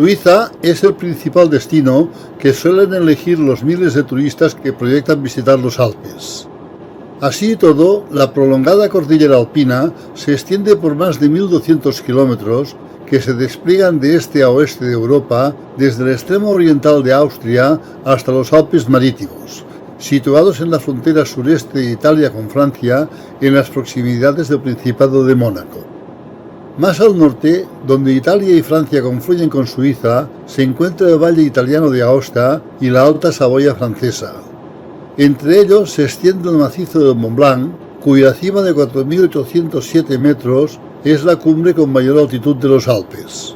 Suiza es el principal destino que suelen elegir los miles de turistas que proyectan visitar los Alpes. Así y todo, la prolongada cordillera alpina se extiende por más de 1.200 kilómetros que se despliegan de este a oeste de Europa, desde el extremo oriental de Austria hasta los Alpes marítimos, situados en la frontera sureste de Italia con Francia, en las proximidades del Principado de Mónaco. Más al norte, donde Italia y Francia confluyen con Suiza, se encuentra el valle italiano de Aosta y la Alta Saboya francesa. Entre ellos se extiende el macizo del Mont Blanc, cuya cima de 4.807 metros es la cumbre con mayor altitud de los Alpes.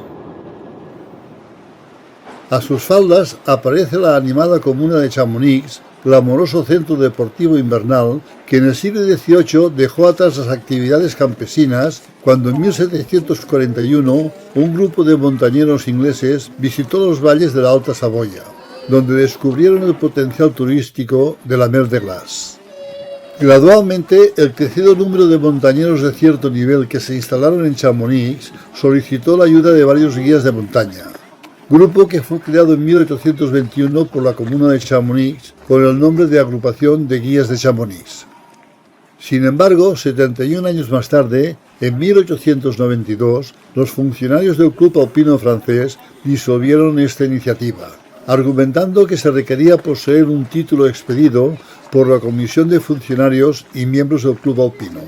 A sus faldas aparece la animada comuna de Chamonix, glamoroso centro deportivo invernal que en el siglo XVIII dejó atrás las actividades campesinas cuando en 1741 un grupo de montañeros ingleses visitó los valles de la Alta Saboya, donde descubrieron el potencial turístico de la Mer de Glace. Gradualmente, el crecido número de montañeros de cierto nivel que se instalaron en Chamonix solicitó la ayuda de varios guías de montaña, grupo que fue creado en 1821 por la comuna de Chamonix con el nombre de Agrupación de Guías de Chamonix. Sin embargo, 71 años más tarde, en 1892, los funcionarios del Club Alpino francés disolvieron esta iniciativa, argumentando que se requería poseer un título expedido por la Comisión de Funcionarios y miembros del Club Alpino.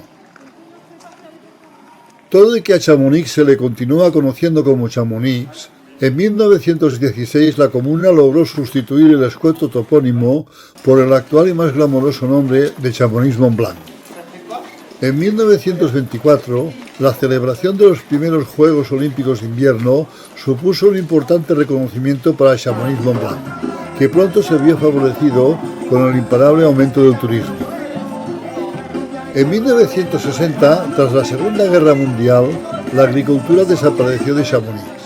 Todo y que a Chamonix se le continúa conociendo como Chamonix, en 1916 la comuna logró sustituir el escueto topónimo por el actual y más glamoroso nombre de Chamonix-Mont Blanc. En 1924, la celebración de los primeros Juegos Olímpicos de Invierno supuso un importante reconocimiento para Chamonix-Mont Blanc, que pronto se vio favorecido con el imparable aumento del turismo. En 1960, tras la Segunda Guerra Mundial, la agricultura desapareció de Chamonix,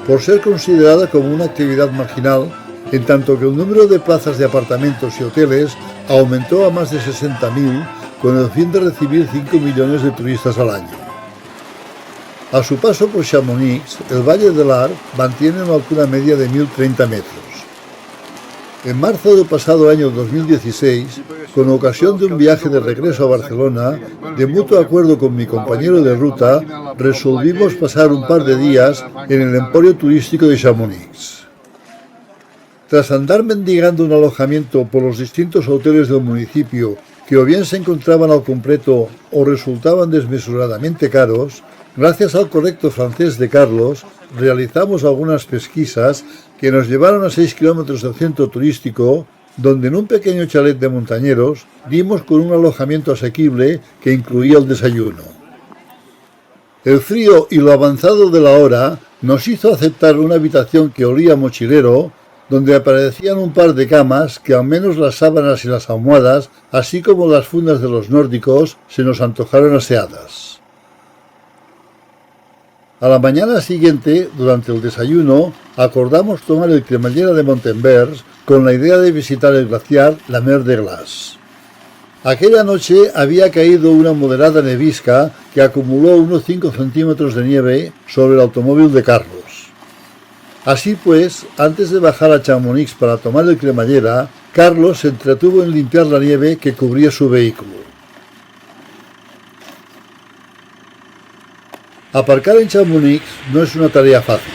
por ser considerada como una actividad marginal, en tanto que el número de plazas de apartamentos y hoteles aumentó a más de 60.000 con el fin de recibir 5 millones de turistas al año. A su paso por Chamonix, el Valle de l'Arc mantiene una altura media de 1.030 metros. En marzo del pasado año 2016, con ocasión de un viaje de regreso a Barcelona, de mutuo acuerdo con mi compañero de ruta, resolvimos pasar un par de días en el emporio turístico de Chamonix. Tras andar mendigando un alojamiento por los distintos hoteles del municipio, que o bien se encontraban al completo o resultaban desmesuradamente caros, gracias al correcto francés de Carlos, realizamos algunas pesquisas que nos llevaron a 6 kilómetros del centro turístico, donde en un pequeño chalet de montañeros dimos con un alojamiento asequible que incluía el desayuno. El frío y lo avanzado de la hora nos hizo aceptar una habitación que olía a mochilero, donde aparecían un par de camas que al menos las sábanas y las almohadas, así como las fundas de los nórdicos, se nos antojaron aseadas. A la mañana siguiente, durante el desayuno, acordamos tomar el cremallera de Montenvers con la idea de visitar el glaciar la Mer de Glace. Aquella noche había caído una moderada nevisca que acumuló unos 5 centímetros de nieve sobre el automóvil de Carlos. Así pues, antes de bajar a Chamonix para tomar el cremallera, Carlos se entretuvo en limpiar la nieve que cubría su vehículo. Aparcar en Chamonix no es una tarea fácil.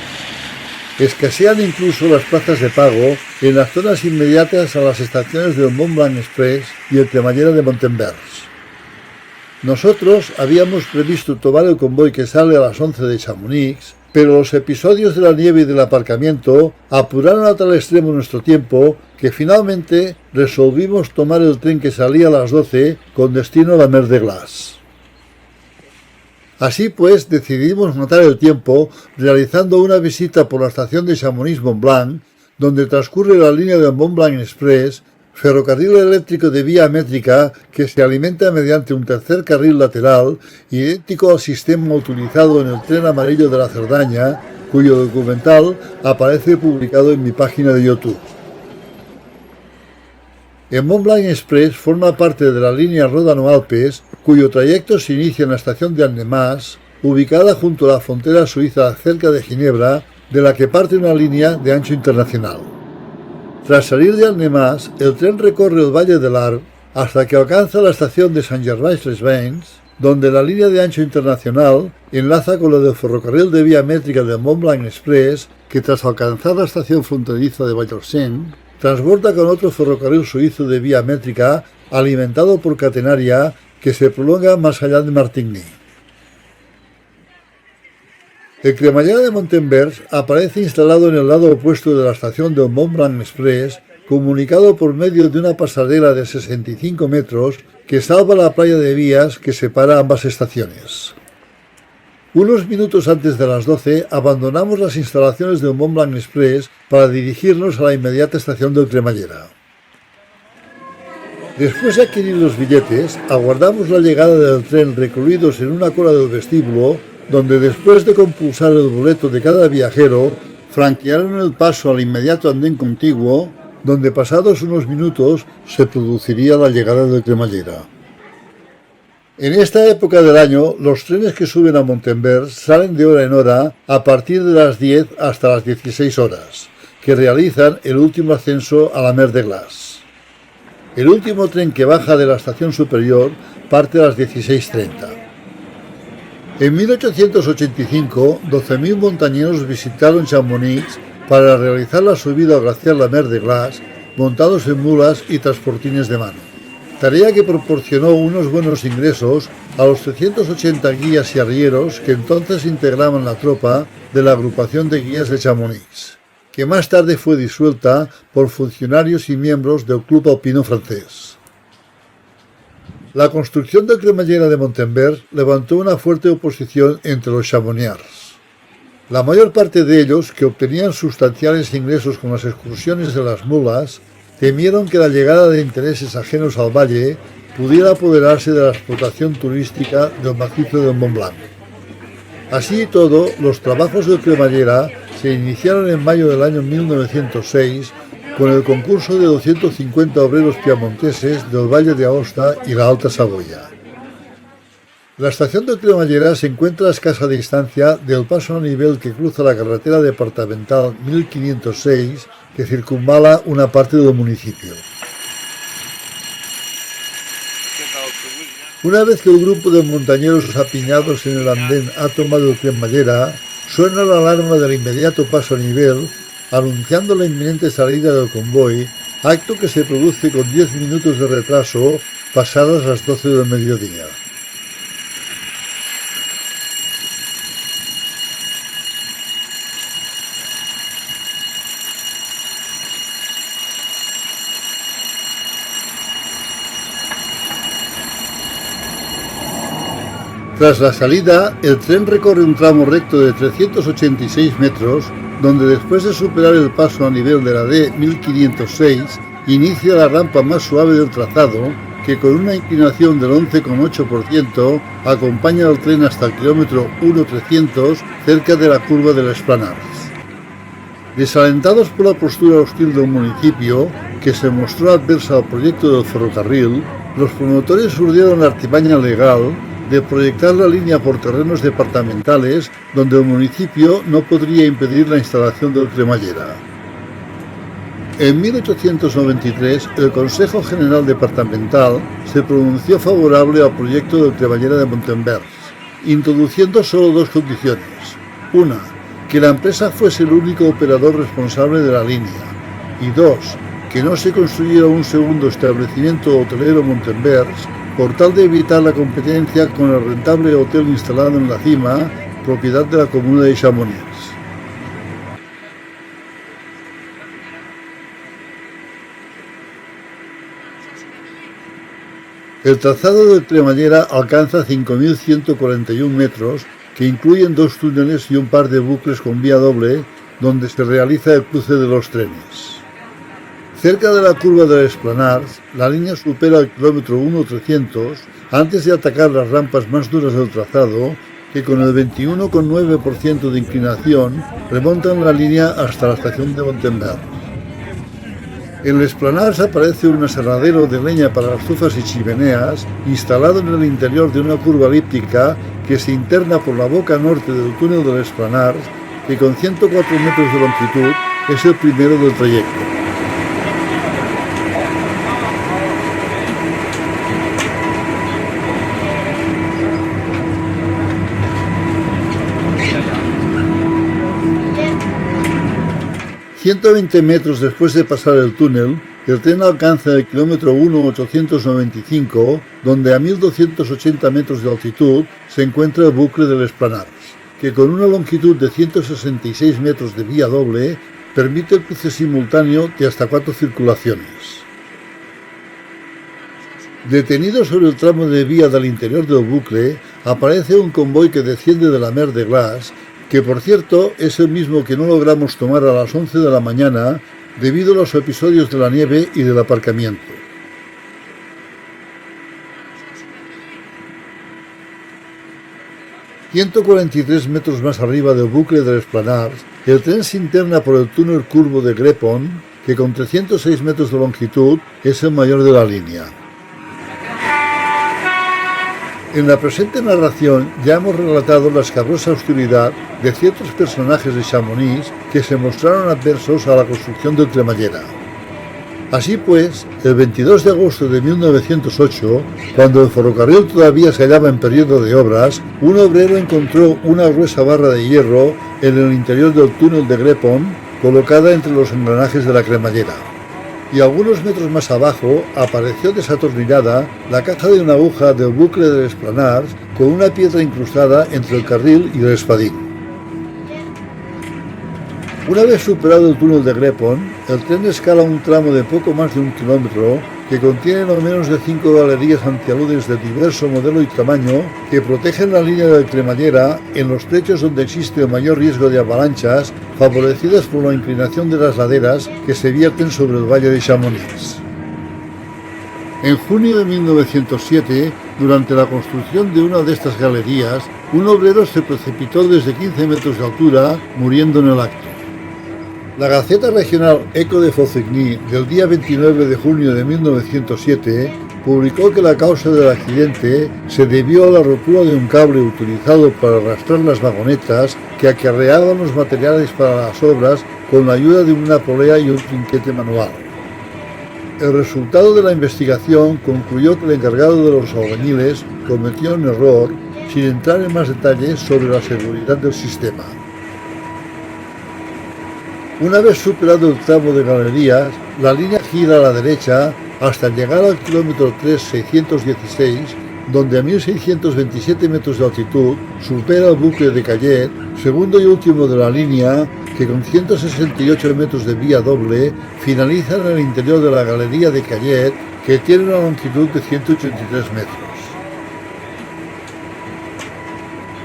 Escasean incluso las plazas de pago en las zonas inmediatas a las estaciones del Mont Blanc Express y el cremallera de Montenvers. Nosotros habíamos previsto tomar el convoy que sale a las 11 de Chamonix, pero los episodios de la nieve y del aparcamiento apuraron a tal extremo nuestro tiempo que finalmente resolvimos tomar el tren que salía a las 12 con destino a la Mer de Glace. Así pues, decidimos matar el tiempo realizando una visita por la estación de Chamonix-Mont Blanc, donde transcurre la línea del Mont Blanc Express, ferrocarril eléctrico de vía métrica que se alimenta mediante un tercer carril lateral, idéntico al sistema utilizado en el tren amarillo de la Cerdaña, cuyo documental aparece publicado en mi página de YouTube. El Mont Blanc Express forma parte de la línea Ródano-Alpes, cuyo trayecto se inicia en la estación de Annemasse, ubicada junto a la frontera suiza cerca de Ginebra, de la que parte una línea de ancho internacional. Tras salir de Annemasse, el tren recorre el Valle de l'Arve hasta que alcanza la estación de Saint-Gervais-les-Bains, donde la línea de ancho internacional enlaza con la del ferrocarril de vía métrica del Mont Blanc Express, que tras alcanzar la estación fronteriza de Vallorcine, transborda con otro ferrocarril suizo de vía métrica alimentado por catenaria que se prolonga más allá de Martigny. El cremallera de Montenvers aparece instalado en el lado opuesto de la estación del Mont Blanc Express, comunicado por medio de una pasarela de 65 metros que salva la playa de vías que separa ambas estaciones. Unos minutos antes de las 12 abandonamos las instalaciones del Mont Blanc Express para dirigirnos a la inmediata estación del cremallera. Después de adquirir los billetes, aguardamos la llegada del tren recluidos en una cola del vestíbulo, donde después de compulsar el boleto de cada viajero, franquearon el paso al inmediato andén contiguo, donde pasados unos minutos se produciría la llegada del cremallera. En esta época del año, los trenes que suben a Montenvers salen de hora en hora a partir de las 10 hasta las 16 horas, que realizan el último ascenso a la Mer de Glace. El último tren que baja de la estación superior parte a las 16:30. En 1885, 12.000 montañeros visitaron Chamonix para realizar la subida al glaciar la Mer de Glace, montados en mulas y transportines de mano. Tarea que proporcionó unos buenos ingresos a los 380 guías y arrieros que entonces integraban la tropa de la agrupación de guías de Chamonix, que más tarde fue disuelta por funcionarios y miembros del Club Alpino francés. La construcción del cremallera de Montenvers levantó una fuerte oposición entre los chamonniers. La mayor parte de ellos, que obtenían sustanciales ingresos con las excursiones de las mulas, temieron que la llegada de intereses ajenos al valle pudiera apoderarse de la explotación turística del macizo del Mont Blanc. Así y todo, los trabajos del cremallera se iniciaron en mayo del año 1906 con el concurso de 250 obreros piamonteses del Valle de Aosta y la Alta Saboya. La estación de cremallera se encuentra a escasa distancia del paso a nivel que cruza la carretera departamental 1506 que circunvala una parte del municipio. Una vez que el grupo de montañeros apiñados en el andén ha tomado el cremallera, suena la alarma del inmediato paso a nivel, anunciando la inminente salida del convoy, acto que se produce con 10 minutos de retraso pasadas las 12 del mediodía. Tras la salida, el tren recorre un tramo recto de 386 metros, donde después de superar el paso a nivel de la D1506, inicia la rampa más suave del trazado, que con una inclinación del 11,8% acompaña al tren hasta el kilómetro 1,300 cerca de la curva de l'Esplanade. Desalentados por la postura hostil del municipio, que se mostró adversa al proyecto del ferrocarril, los promotores urdieron la artimaña legal de proyectar la línea por terrenos departamentales donde el municipio no podría impedir la instalación del cremallera. En 1893, el Consejo General Departamental se pronunció favorable al proyecto del cremallera de Montenvers, introduciendo solo dos condiciones. Una, que la empresa fuese el único operador responsable de la línea. Y dos, que no se construyera un segundo establecimiento hotelero Montenvers, por tal de evitar la competencia con el rentable hotel instalado en la cima, propiedad de la comuna de Chamonix. El trazado del cremallera alcanza 5.141 metros, que incluyen dos túneles y un par de bucles con vía doble, donde se realiza el cruce de los trenes. Cerca de la curva de l'Esplanade, la línea supera el kilómetro 1,300 antes de atacar las rampas más duras del trazado, que con el 21,9% de inclinación remontan la línea hasta la estación de Montenvers. En l'Esplanade aparece un aserradero de leña para estufas y chimeneas, instalado en el interior de una curva elíptica que se interna por la boca norte del túnel de l'Esplanade que con 104 metros de longitud es el primero del trayecto. ...120 metros después de pasar el túnel, el tren alcanza el kilómetro 1,895, donde a 1.280 metros de altitud se encuentra el bucle del Esplanars, que con una longitud de 166 metros de vía doble, permite el cruce simultáneo de hasta 4 circulaciones. Detenido sobre el tramo de vía del interior del bucle, aparece un convoy que desciende de la Mer de Glaç, que por cierto es el mismo que no logramos tomar a las 11 de la mañana debido a los episodios de la nieve y del aparcamiento. ...143 metros más arriba del bucle del Esplanars, el tren se interna por el túnel curvo de Grépon, que con 306 metros de longitud es el mayor de la línea. En la presente narración ya hemos relatado la escabrosa hostilidad de ciertos personajes de Chamonix que se mostraron adversos a la construcción del cremallera. Así pues, el 22 de agosto de 1908, cuando el ferrocarril todavía se hallaba en periodo de obras, un obrero encontró una gruesa barra de hierro en el interior del túnel de Grépon, colocada entre los engranajes de la cremallera. Y algunos metros más abajo apareció desatornillada la caja de una aguja del bucle del Esplanars con una piedra incrustada entre el carril y el espadín. Una vez superado el túnel de Grépon, el tren escala un tramo de poco más de 1 kilómetro que contiene no menos de 5 galerías antialudes de diverso modelo y tamaño que protegen la línea de cremallera en los trechos donde existe el mayor riesgo de avalanchas, favorecidas por la inclinación de las laderas que se vierten sobre el valle de Chamonix. En junio de 1907, durante la construcción de una de estas galerías, un obrero se precipitó desde 15 metros de altura, muriendo en el acto. La Gaceta Regional Eco de Faucigny del día 29 de junio de 1907 publicó que la causa del accidente se debió a la rotura de un cable utilizado para arrastrar las vagonetas que acarreaban los materiales para las obras con la ayuda de una polea y un trinquete manual. El resultado de la investigación concluyó que el encargado de los albañiles cometió un error, sin entrar en más detalles sobre la seguridad del sistema. Una vez superado el tramo de galerías, la línea gira a la derecha hasta llegar al kilómetro 3,616, donde a 1.627 metros de altitud supera el bucle de Cayet, segundo y último de la línea, que con 168 metros de vía doble finaliza en el interior de la galería de Cayet, que tiene una longitud de 183 metros.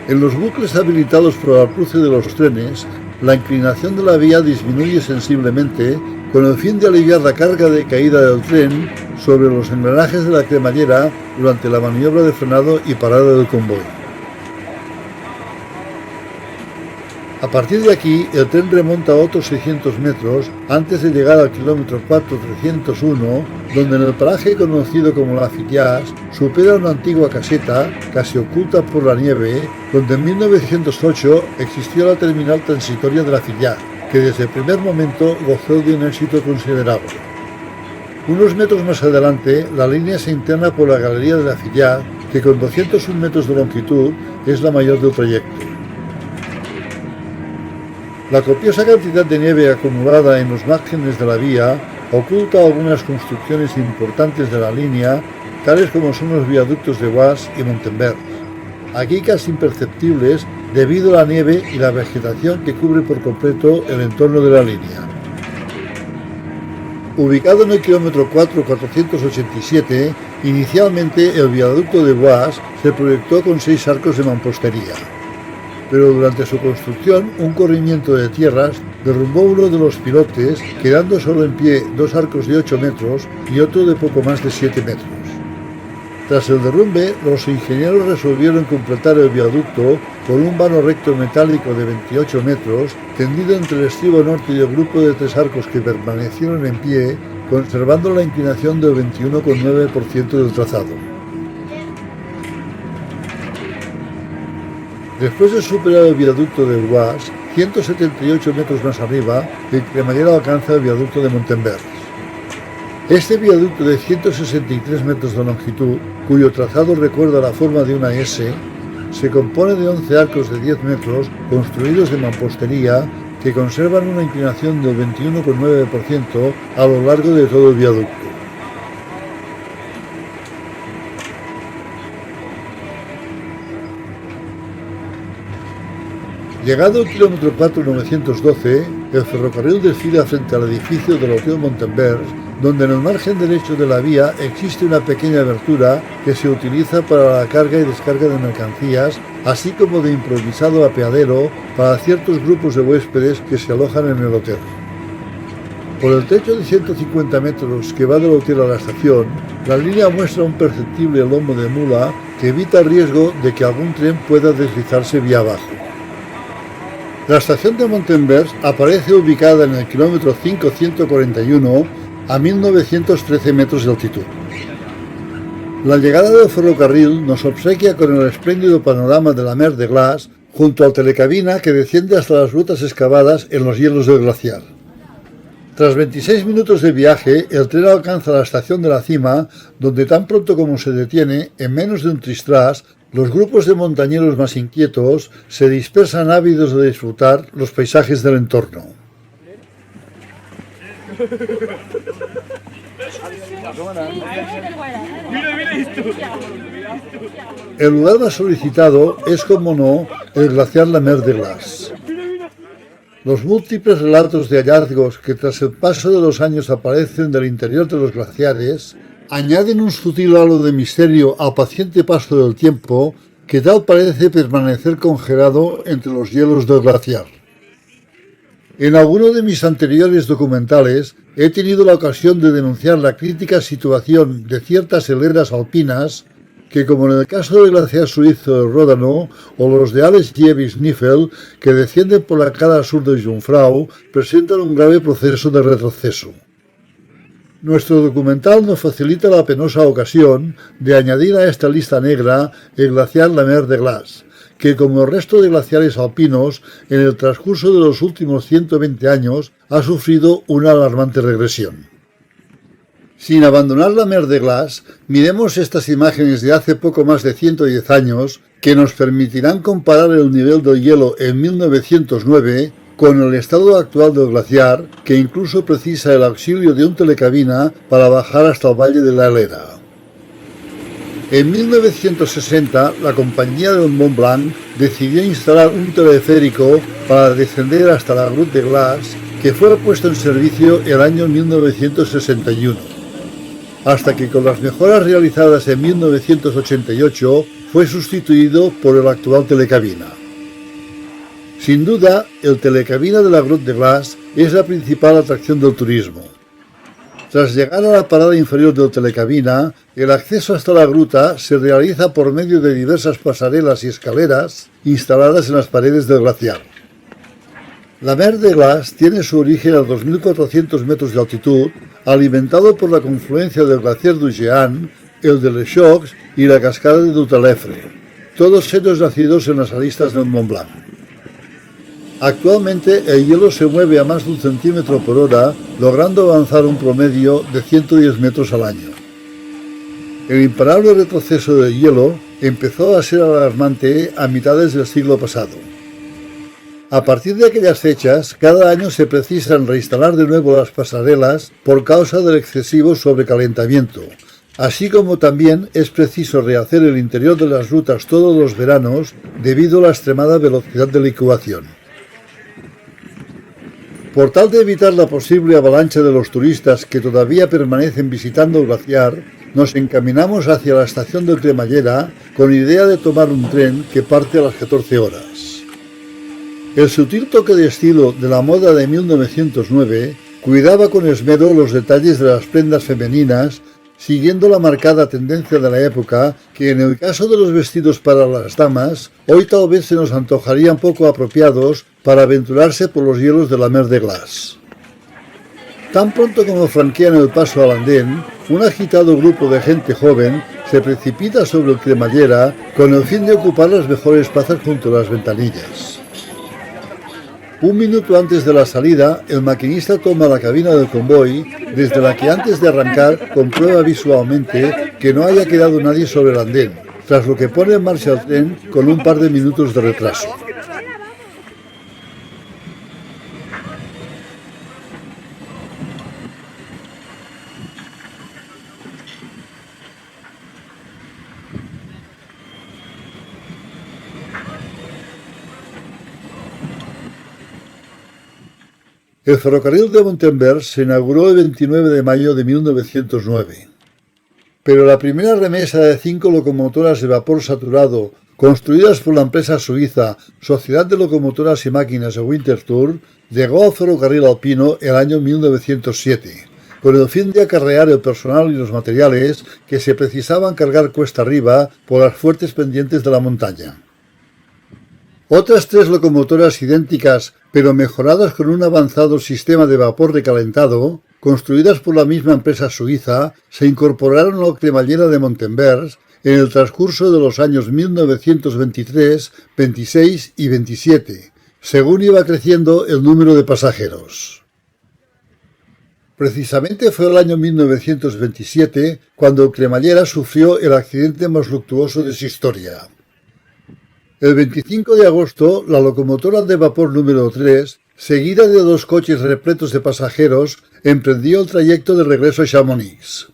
En los bucles habilitados para el cruce de los trenes, la inclinación de la vía disminuye sensiblemente con el fin de aliviar la carga de caída del tren sobre los engranajes de la cremallera durante la maniobra de frenado y parada del convoy. A partir de aquí, el tren remonta otros 600 metros antes de llegar al kilómetro 4,301, donde en el paraje conocido como la Filias supera una antigua caseta, casi oculta por la nieve, donde en 1908 existió la terminal transitoria de la Filias, que desde el primer momento gozó de un éxito considerable. Unos metros más adelante, la línea se interna por la galería de la Filias, que con 201 metros de longitud es la mayor del trayecto. La copiosa cantidad de nieve acumulada en los márgenes de la vía oculta algunas construcciones importantes de la línea, tales como son los viaductos de Guas y Montenvers, aquí casi imperceptibles debido a la nieve y la vegetación que cubre por completo el entorno de la línea. Ubicado en el kilómetro 4,487, inicialmente el viaducto de Guas se proyectó con 6 arcos de mampostería. Pero durante su construcción un corrimiento de tierras derrumbó uno de los pilotes, quedando solo en pie 2 arcos de 8 metros y otro de poco más de 7 metros. Tras el derrumbe, los ingenieros resolvieron completar el viaducto con un vano recto metálico de 28 metros, tendido entre el estribo norte y el grupo de 3 arcos que permanecieron en pie, conservando la inclinación del 21,9% del trazado. Después de superar el viaducto del Guas, 178 metros más arriba, el cremallera alcanza el viaducto de Montenvers. Este viaducto de 163 metros de longitud, cuyo trazado recuerda la forma de una S, se compone de 11 arcos de 10 metros construidos de mampostería que conservan una inclinación del 21,9% a lo largo de todo el viaducto. Llegado el kilómetro 4,912, el ferrocarril desfila frente al edificio del Hotel Montenvers, donde en el margen derecho de la vía existe una pequeña abertura que se utiliza para la carga y descarga de mercancías, así como de improvisado apeadero para ciertos grupos de huéspedes que se alojan en el hotel. Por el techo de 150 metros que va del hotel a la estación, la línea muestra un perceptible lomo de mula que evita el riesgo de que algún tren pueda deslizarse vía abajo. La estación de Montenvers aparece ubicada en el kilómetro 541 a 1913 metros de altitud. La llegada del ferrocarril nos obsequia con el espléndido panorama de la Mer de Glace junto al telecabina que desciende hasta las grutas excavadas en los hielos del glaciar. Tras 26 minutos de viaje, el tren alcanza la estación de la cima, donde tan pronto como se detiene, en menos de un tristras, los grupos de montañeros más inquietos se dispersan ávidos de disfrutar los paisajes del entorno. El lugar más solicitado es, como no, el glaciar La Mer de Glace. Los múltiples relatos de hallazgos que tras el paso de los años aparecen del interior de los glaciares añaden un sutil halo de misterio al paciente paso del tiempo que tal parece permanecer congelado entre los hielos del glaciar. En alguno de mis anteriores documentales he tenido la ocasión de denunciar la crítica situación de ciertas heleras alpinas que, como en el caso del glaciar suizo del Ródano o los de Ales-Giebig-Schniffel, que descienden por la cara sur de Jungfrau, presentan un grave proceso de retroceso. Nuestro documental nos facilita la penosa ocasión de añadir a esta lista negra el glaciar La Mer de Glace, que, como el resto de glaciares alpinos, en el transcurso de los últimos 120 años ha sufrido una alarmante regresión. Sin abandonar la Mer de Glace, miremos estas imágenes de hace poco más de 110 años que nos permitirán comparar el nivel del hielo en 1909 con el estado actual del glaciar, que incluso precisa el auxilio de un telecabina para bajar hasta el Valle de la Helera. En 1960, la compañía del Mont Blanc decidió instalar un teleférico para descender hasta la Grotte de Glace, que fue puesto en servicio el año 1961, hasta que con las mejoras realizadas en 1988 fue sustituido por el actual telecabina. Sin duda, el telecabina de la Grotte de Glace es la principal atracción del turismo. Tras llegar a la parada inferior del telecabina, el acceso hasta la gruta se realiza por medio de diversas pasarelas y escaleras instaladas en las paredes del glaciar. La Mer de Glace tiene su origen a 2.400 metros de altitud, alimentado por la confluencia del glaciar du Géant, el de Les Chocs y la cascada de Dutalefre, todos ellos nacidos en las aristas del Mont Blanc. Actualmente el hielo se mueve a más de 1 centímetro por hora, logrando avanzar un promedio de 110 metros al año. El imparable retroceso del hielo empezó a ser alarmante a mitades del siglo pasado. A partir de aquellas fechas, cada año se precisan reinstalar de nuevo las pasarelas por causa del excesivo sobrecalentamiento, así como también es preciso rehacer el interior de las rutas todos los veranos debido a la extremada velocidad de licuación. Por tal de evitar la posible avalancha de los turistas que todavía permanecen visitando el glaciar, nos encaminamos hacia la estación de cremallera con idea de tomar un tren que parte a las 14 horas. El sutil toque de estilo de la moda de 1909 cuidaba con esmero los detalles de las prendas femeninas, siguiendo la marcada tendencia de la época que, en el caso de los vestidos para las damas, hoy tal vez se nos antojarían poco apropiados para aventurarse por los hielos de la Mer de Glace. Tan pronto como franquean el paso al andén, un agitado grupo de gente joven se precipita sobre el cremallera con el fin de ocupar las mejores plazas junto a las ventanillas. Un minuto antes de la salida, el maquinista toma la cabina del convoy, desde la que antes de arrancar comprueba visualmente que no haya quedado nadie sobre el andén, tras lo que pone en marcha el tren con un par de minutos de retraso. El ferrocarril de Montenberg se inauguró el 29 de mayo de 1909. Pero la primera remesa de 5 locomotoras de vapor saturado, construidas por la empresa suiza Sociedad de Locomotoras y Máquinas de Winterthur, llegó al ferrocarril alpino el año 1907, con el fin de acarrear el personal y los materiales que se precisaban cargar cuesta arriba por las fuertes pendientes de la montaña. Otras 3 locomotoras idénticas, pero mejoradas con un avanzado sistema de vapor recalentado, construidas por la misma empresa suiza, se incorporaron a la cremallera de Montenberg en el transcurso de los años 1923, 26 y 27, según iba creciendo el número de pasajeros. Precisamente fue el año 1927 cuando el cremallera sufrió el accidente más luctuoso de su historia. El 25 de agosto, la locomotora de vapor número 3, seguida de 2 coches repletos de pasajeros, emprendió el trayecto de regreso a Chamonix.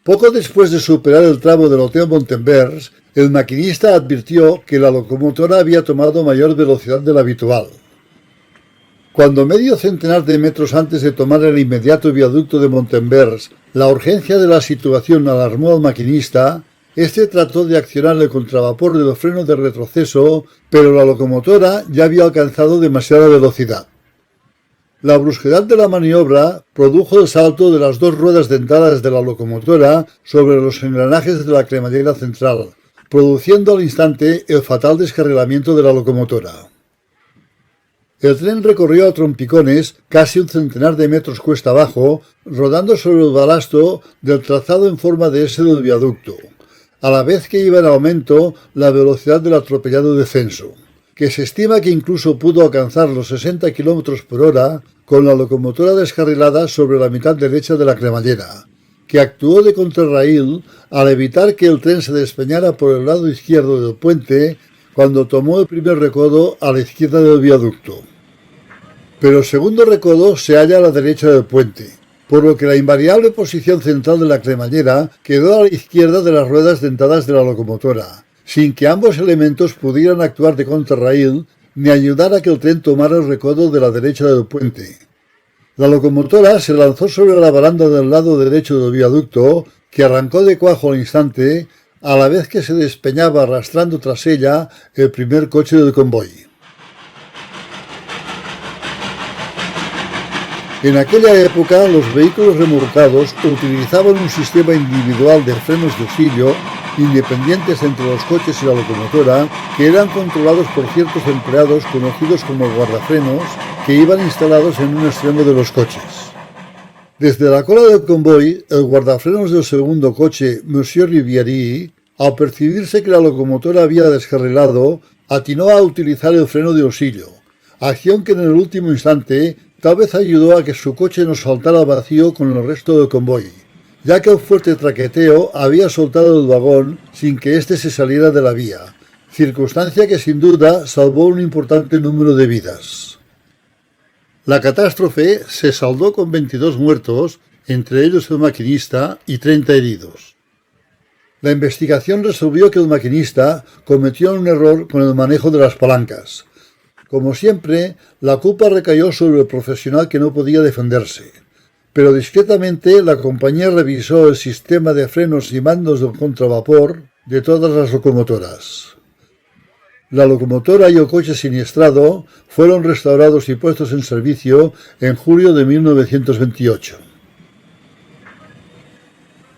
Poco después de superar el tramo del Hotel Montenberg, el maquinista advirtió que la locomotora había tomado mayor velocidad de la habitual. Cuando medio centenar de metros antes de tomar el inmediato viaducto de Montenberg, la urgencia de la situación alarmó al maquinista. Este trató de accionar el contravapor del freno de retroceso, pero la locomotora ya había alcanzado demasiada velocidad. La brusquedad de la maniobra produjo el salto de las 2 ruedas dentadas de la locomotora sobre los engranajes de la cremallera central, produciendo al instante el fatal descarrilamiento de la locomotora. El tren recorrió a trompicones casi un centenar de metros cuesta abajo, rodando sobre el balasto del trazado en forma de S del viaducto, a la vez que iba en aumento la velocidad del atropellado descenso, que se estima que incluso pudo alcanzar los 60 km por hora con la locomotora descarrilada sobre la mitad derecha de la cremallera, que actuó de contrarraíl al evitar que el tren se despeñara por el lado izquierdo del puente cuando tomó el primer recodo a la izquierda del viaducto. Pero el segundo recodo se halla a la derecha del puente, por lo que la invariable posición central de la cremallera quedó a la izquierda de las ruedas dentadas de la locomotora, sin que ambos elementos pudieran actuar de contrarraíl ni ayudar a que el tren tomara el recodo de la derecha del puente. La locomotora se lanzó sobre la baranda del lado derecho del viaducto, que arrancó de cuajo al instante, a la vez que se despeñaba arrastrando tras ella el primer coche del convoy. En aquella época, los vehículos remolcados utilizaban un sistema individual de frenos de auxilio independientes entre los coches y la locomotora, que eran controlados por ciertos empleados conocidos como guardafrenos, que iban instalados en un extremo de los coches. Desde la cola del convoy, el guardafrenos del segundo coche, Monsieur Rivière, al percibirse que la locomotora había descarrilado, atinó a utilizar el freno de auxilio, acción que en el último instante tal vez ayudó a que su coche no saltara al vacío con el resto del convoy, ya que el fuerte traqueteo había soltado el vagón sin que éste se saliera de la vía, circunstancia que sin duda salvó un importante número de vidas. La catástrofe se saldó con 22 muertos, entre ellos el maquinista, y 30 heridos. La investigación resolvió que el maquinista cometió un error con el manejo de las palancas. Como siempre, la culpa recayó sobre el profesional que no podía defenderse, pero discretamente la compañía revisó el sistema de frenos y mandos del contravapor de todas las locomotoras. La locomotora y el coche siniestrado fueron restaurados y puestos en servicio en julio de 1928.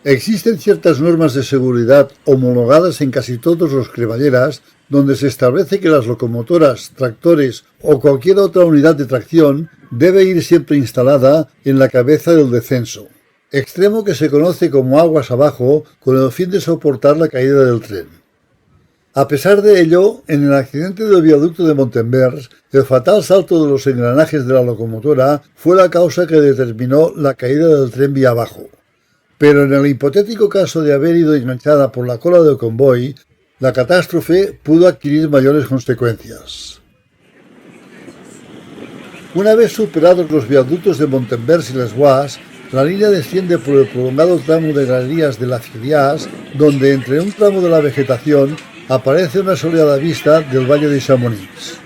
Existen ciertas normas de seguridad homologadas en casi todos los cremalleras donde se establece que las locomotoras, tractores o cualquier otra unidad de tracción debe ir siempre instalada en la cabeza del descenso, extremo que se conoce como aguas abajo con el fin de soportar la caída del tren. A pesar de ello, en el accidente del viaducto de Montenvers, el fatal salto de los engranajes de la locomotora fue la causa que determinó la caída del tren vía abajo. Pero en el hipotético caso de haber ido enganchada por la cola del convoy, la catástrofe pudo adquirir mayores consecuencias. Una vez superados los viaductos de Montenvers y Les Bois, la línea desciende por el prolongado tramo de galerías de la Filias, donde entre un tramo de la vegetación aparece una soleada vista del valle de Chamonix.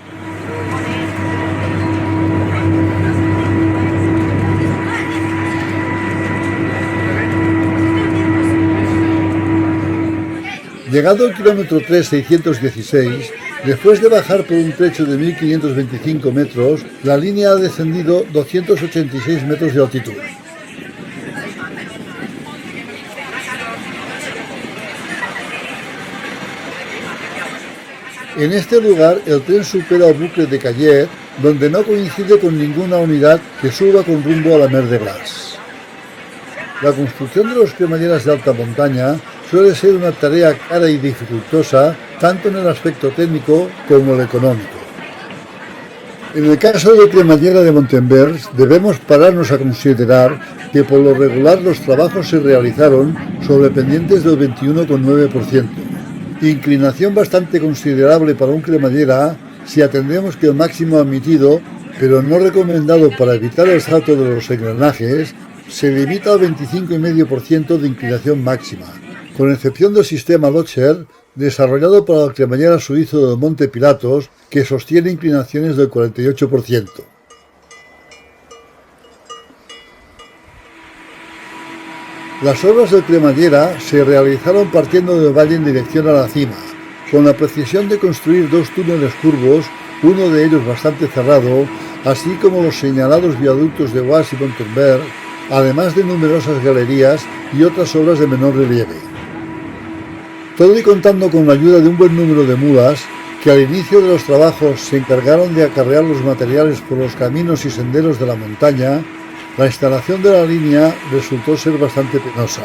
Llegado al kilómetro 3,616, después de bajar por un trecho de 1.525 metros, la línea ha descendido 286 metros de altitud. En este lugar, el tren supera el bucle de Callet, donde no coincide con ninguna unidad que suba con rumbo a la Mer de Glace. La construcción de los cremalleras de alta montaña suele ser una tarea cara y dificultosa, tanto en el aspecto técnico como el económico. En el caso de cremallera de Montenvers, debemos pararnos a considerar que por lo regular los trabajos se realizaron sobre pendientes del 21,9%. Inclinación bastante considerable para un cremallera si atendemos que el máximo admitido, pero no recomendado para evitar el salto de los engranajes, se limita al 25,5% de inclinación máxima, con excepción del sistema Locher, desarrollado para el cremallera suizo del Monte Pilatos, que sostiene inclinaciones del 48%. Las obras del cremallera se realizaron partiendo del valle en dirección a la cima, con la precisión de construir dos túneles curvos, uno de ellos bastante cerrado, así como los señalados viaductos de Bois y Montenvers, además de numerosas galerías y otras obras de menor relieve. Todo y contando con la ayuda de un buen número de mulas, que al inicio de los trabajos se encargaron de acarrear los materiales por los caminos y senderos de la montaña, la instalación de la línea resultó ser bastante penosa.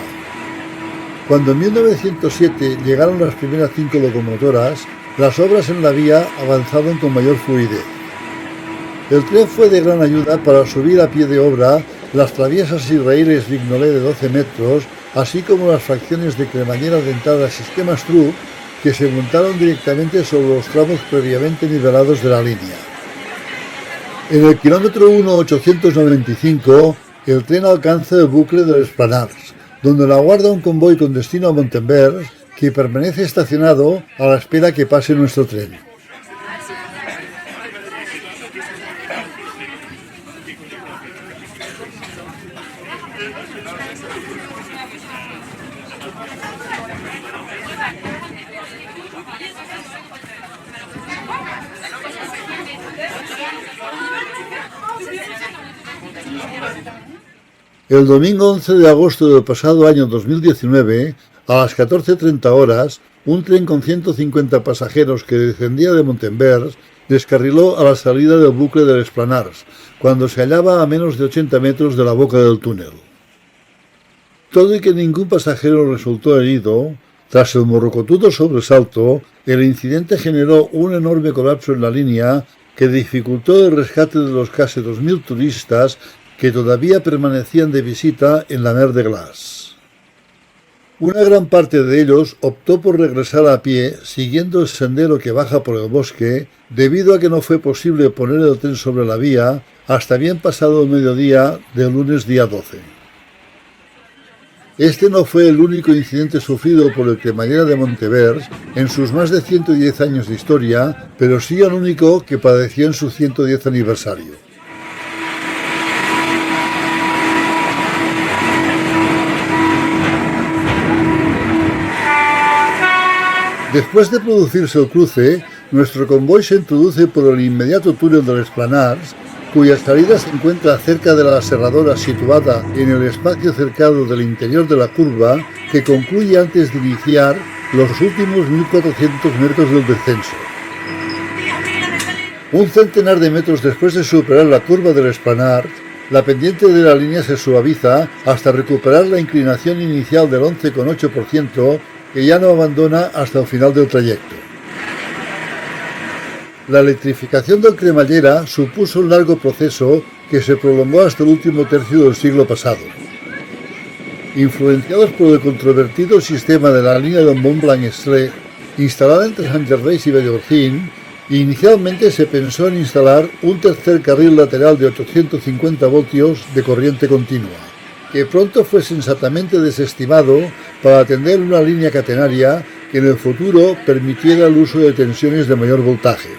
Cuando en 1907 llegaron las primeras 5 locomotoras, las obras en la vía avanzaron con mayor fluidez. El tren fue de gran ayuda para subir a pie de obra las traviesas y raíles Vignolé de 12 metros, así como las fracciones de cremallera dentada Sistema Struve que se montaron directamente sobre los tramos previamente nivelados de la línea. En el kilómetro 1,895, el tren alcanza el bucle de l'Esplanars, donde lo aguarda un convoy con destino a Montenvers, que permanece estacionado a la espera que pase nuestro tren. El domingo 11 de agosto del pasado año 2019, a las 14:30 horas, un tren con 150 pasajeros que descendía de Montenvers descarriló a la salida del bucle de l'Esplanars, cuando se hallaba a menos de 80 metros de la boca del túnel. Todo y que ningún pasajero resultó herido, tras el morrocotudo sobresalto, el incidente generó un enorme colapso en la línea que dificultó el rescate de los casi 2.000 turistas que todavía permanecían de visita en la Mer de Glace. Una gran parte de ellos optó por regresar a pie siguiendo el sendero que baja por el bosque, debido a que no fue posible poner el tren sobre la vía hasta bien pasado el mediodía del lunes día 12. Este no fue el único incidente sufrido por el cremallera de Montenvers en sus más de 110 años de historia, pero sí el único que padeció en su 110 aniversario. Después de producirse el cruce, nuestro convoy se introduce por el inmediato túnel de l'Esplanars, cuya salida se encuentra cerca de la aserradora situada en el espacio cercado del interior de la curva, que concluye antes de iniciar los últimos 1.400 metros del descenso. Un centenar de metros después de superar la curva de l'Esplanars, la pendiente de la línea se suaviza hasta recuperar la inclinación inicial del 11,8%, que ya no abandona hasta el final del trayecto. La electrificación del cremallera supuso un largo proceso que se prolongó hasta el último tercio del siglo pasado. Influenciados por el controvertido sistema de la línea de Montblanc-Extrait, instalada entre Sant-Gervais y Vallorcín, inicialmente se pensó en instalar un tercer carril lateral de 850 voltios de corriente continua, que pronto fue sensatamente desestimado para atender una línea catenaria que en el futuro permitiera el uso de tensiones de mayor voltaje.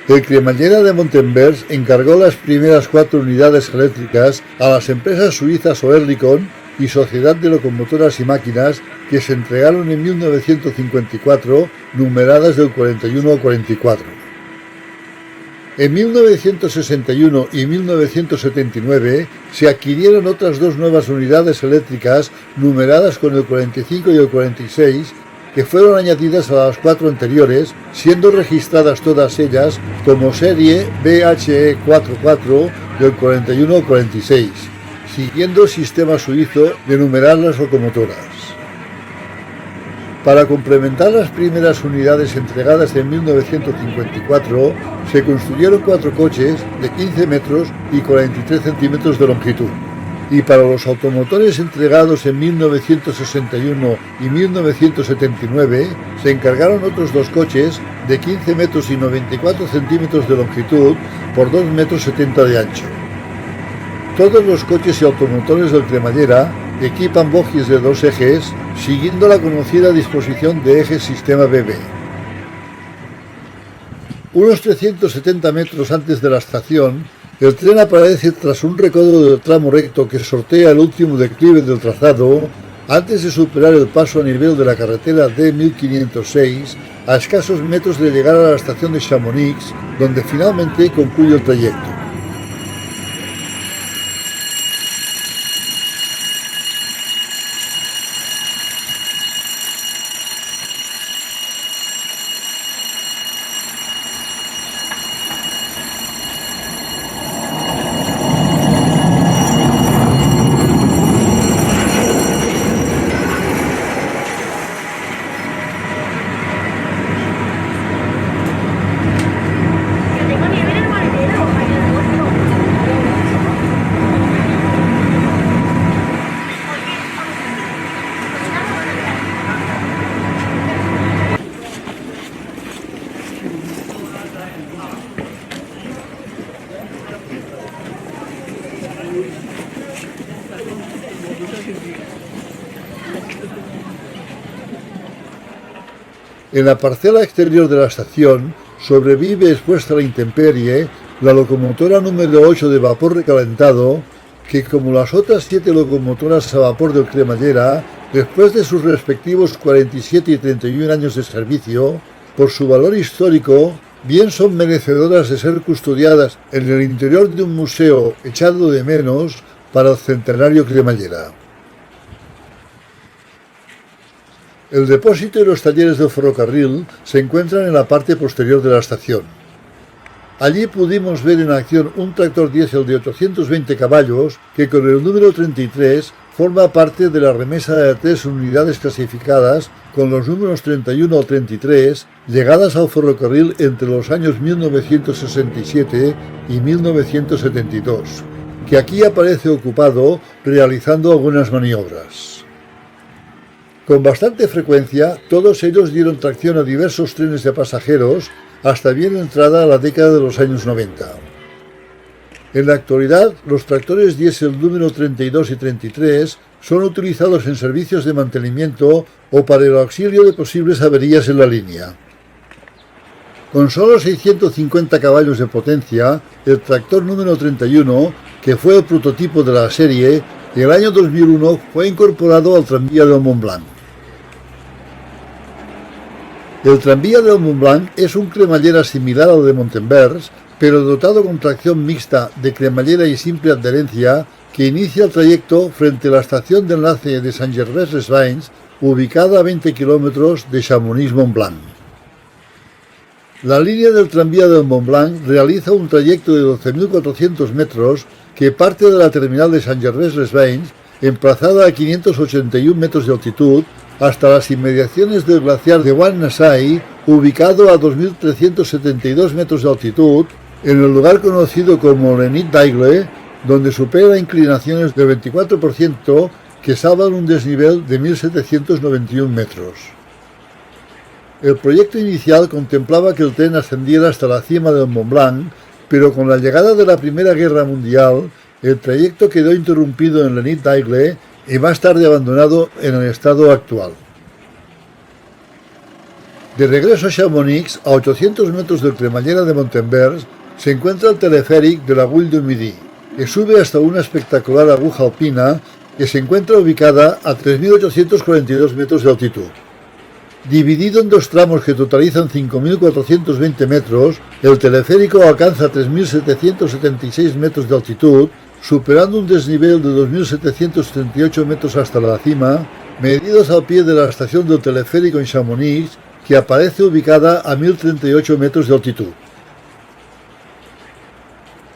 El cremallera de Montenvers encargó las primeras 4 unidades eléctricas a las empresas suizas Oerlikon y Sociedad de Locomotoras y Máquinas, que se entregaron en 1954, numeradas del 41 al 44. En 1961 y 1979 se adquirieron otras 2 nuevas unidades eléctricas numeradas con el 45 y el 46, que fueron añadidas a las 4 anteriores, siendo registradas todas ellas como serie BHE 44 del 41 al 46, siguiendo el sistema suizo de numerar las locomotoras. Para complementar las primeras unidades entregadas en 1954, se construyeron 4 coches de 15 metros y 43 centímetros de longitud. Y para los automotores entregados en 1961 y 1979, se encargaron otros 2 coches de 15 metros y 94 centímetros de longitud por 2 metros 70 de ancho. Todos los coches y automotores del cremallera equipan bogies de 2 ejes, siguiendo la conocida disposición de ejes sistema BB. Unos 370 metros antes de la estación, el tren aparece tras un recodo del tramo recto que sortea el último declive del trazado, antes de superar el paso a nivel de la carretera D1506, a escasos metros de llegar a la estación de Chamonix, donde finalmente concluye el trayecto. En la parcela exterior de la estación sobrevive expuesta a la intemperie la locomotora número 8 de vapor recalentado, que como las otras 7 locomotoras a vapor del cremallera, después de sus respectivos 47 y 31 años de servicio, por su valor histórico, bien son merecedoras de ser custodiadas en el interior de un museo echado de menos para el centenario cremallera. El depósito y los talleres del ferrocarril se encuentran en la parte posterior de la estación. Allí pudimos ver en acción un tractor diésel de 820 caballos que con el número 33 forma parte de la remesa de 3 unidades clasificadas con los números 31 al 33 llegadas al ferrocarril entre los años 1967 y 1972, que aquí aparece ocupado realizando algunas maniobras. Con bastante frecuencia, todos ellos dieron tracción a diversos trenes de pasajeros hasta bien entrada la década de los años 90. En la actualidad, los tractores diésel número 32 y 33 son utilizados en servicios de mantenimiento o para el auxilio de posibles averías en la línea. Con solo 650 caballos de potencia, el tractor número 31, que fue el prototipo de la serie, en el año 2001 fue incorporado al tranvía del Montblanc. El tranvía del Montblanc es un cremallera similar al de Montenvers, pero dotado con tracción mixta de cremallera y simple adherencia, que inicia el trayecto frente a la estación de enlace de Sant-Gervais-les-Bains, ubicada a 20 kilómetros de Chamonix-Montblanc. La línea del tranvía del Montblanc realiza un trayecto de 12.400 metros que parte de la terminal de Sant-Gervais-les-Bains, emplazada a 581 metros de altitud, hasta las inmediaciones del glaciar de Oued Nassai, ubicado a 2.372 metros de altitud, en el lugar conocido como Lenit Daigle, donde supera inclinaciones del 24% que salvan un desnivel de 1.791 metros. El proyecto inicial contemplaba que el tren ascendiera hasta la cima del Mont Blanc, pero con la llegada de la Primera Guerra Mundial, el trayecto quedó interrumpido en Lenit Daigle y más tarde abandonado en el estado actual. De regreso a Chamonix, a 800 metros del cremallera de Montenvers, se encuentra el teleféric de l'Aiguille du Midi, que sube hasta una espectacular aguja alpina que se encuentra ubicada a 3.842 metros de altitud. Dividido en dos tramos que totalizan 5.420 metros, el teleférico alcanza 3.776 metros de altitud, superando un desnivel de 2.738 metros hasta la cima, medidos al pie de la estación del teleférico en Chamonix, que aparece ubicada a 1.038 metros de altitud.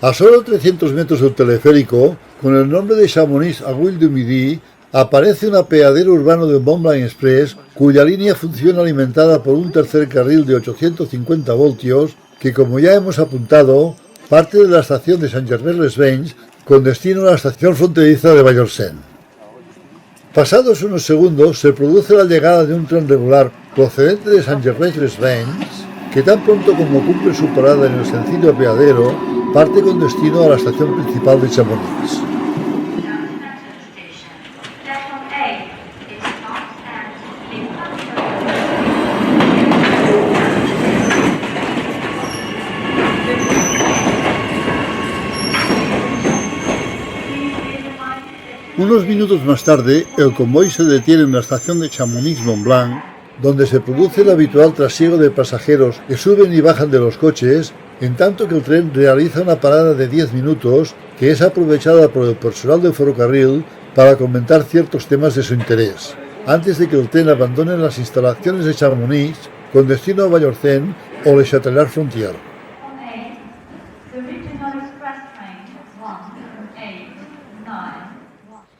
A solo 300 metros del teleférico, con el nombre de Chamonix Aiguille du Midi, aparece un apeadero urbano del Mont Blanc Express, cuya línea funciona alimentada por un tercer carril de 850 voltios, que, como ya hemos apuntado, parte de la estación de Saint-Gervais-les-Bains con destino a la estación fronteriza de Vallorcén. Pasados unos segundos, se produce la llegada de un tren regular procedente de Saint-Gervais-les-Bains, que tan pronto como cumple su parada en el sencillo apeadero, parte con destino a la estación principal de Chamonix. Unos minutos más tarde, el convoy se detiene en la estación de Chamonix-Mont-Blanc, donde se produce el habitual trasiego de pasajeros que suben y bajan de los coches, en tanto que el tren realiza una parada de 10 minutos que es aprovechada por el personal del ferrocarril para comentar ciertos temas de su interés, antes de que el tren abandone las instalaciones de Chamonix con destino a Vallorcén o Le Châtelard-Frontier.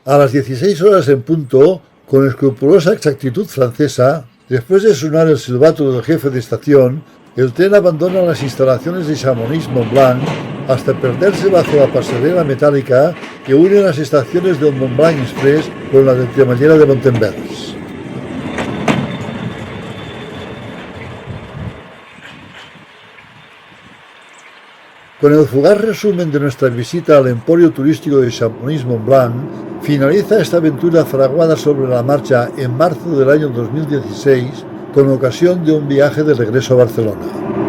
A las 16 horas en punto, con escrupulosa exactitud francesa, después de sonar el silbato del jefe de estación, el tren abandona las instalaciones de Chamonix-Mont-Blanc hasta perderse bajo la pasarela metálica que une las estaciones del Mont Blanc Express con la del cremallera de Montenvers. Con el fugaz resumen de nuestra visita al emporio turístico de Chamonix-Mont-Blanc, finaliza esta aventura fraguada sobre la marcha en marzo del año 2016 con ocasión de un viaje de regreso a Barcelona.